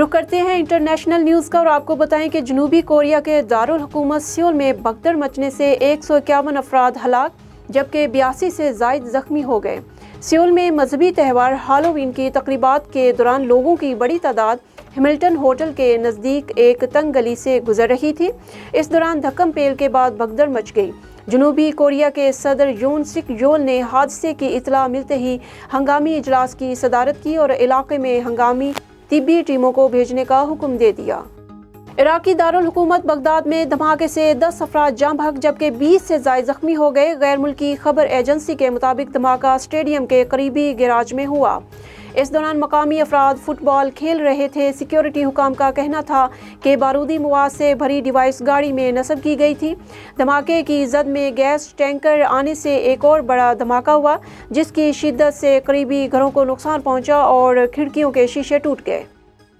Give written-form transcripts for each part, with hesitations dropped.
رخ کرتے ہیں international news کا اور آپ کو بتائیں کہ جنوبی کوریا کے دارالحکومت سیول میں بھگدڑ مچنے سے 151 افراد ہلاک جبکہ 82 سے زائد زخمی ہو گئے۔ سیول میں مذہبی تہوار ہالووین کی تقریبات کے دوران لوگوں کی بڑی تعداد ہملٹن ہوٹل کے نزدیک ایک تنگ گلی سے گزر رہی تھی۔ اس دوران دھکم پیل کے بعد بھگدڑ مچ گئی۔ جنوبی کوریا کے صدر یون سک یول نے حادثے کی اطلاع ملتے ہی ہنگامی اجلاس کی صدارت کی اور علاقے میں ہنگامی طبی ٹیموں کو بھیجنے کا حکم دے دیا۔ عراقی دارالحکومت بغداد میں دھماکے سے 10 افراد جاں بحق جبکہ 20 سے زائد زخمی ہو گئے۔ غیر ملکی خبر ایجنسی کے مطابق دھماکہ اسٹیڈیم کے قریبی گیراج میں ہوا۔ اس دوران مقامی افراد فٹ بال کھیل رہے تھے۔ سیکیورٹی حکام کا کہنا تھا کہ بارودی مواد سے بھری ڈیوائس گاڑی میں نصب کی گئی تھی۔ دھماکے کی زد میں گیس ٹینکر آنے سے ایک اور بڑا دھماکہ ہوا جس کی شدت سے قریبی گھروں کو نقصان پہنچا اور کھڑکیوں کے شیشے ٹوٹ گئے۔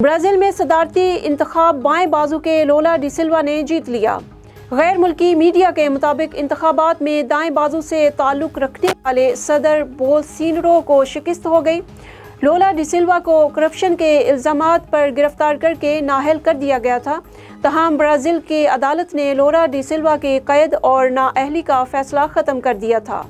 برازیل میں صدارتی انتخاب بائیں بازو کے لولا ڈی سلوا نے جیت لیا۔ غیر ملکی میڈیا کے مطابق انتخابات میں دائیں بازو سے تعلق رکھنے والے صدر بولسینارو کو شکست ہو گئی۔ لولا ڈی سلوا کو کرپشن کے الزامات پر گرفتار کر کے نااہل کر دیا گیا تھا، تاہم برازیل کی عدالت نے لولا ڈی سلوا کی قید اور نااہلی کا فیصلہ ختم کر دیا تھا۔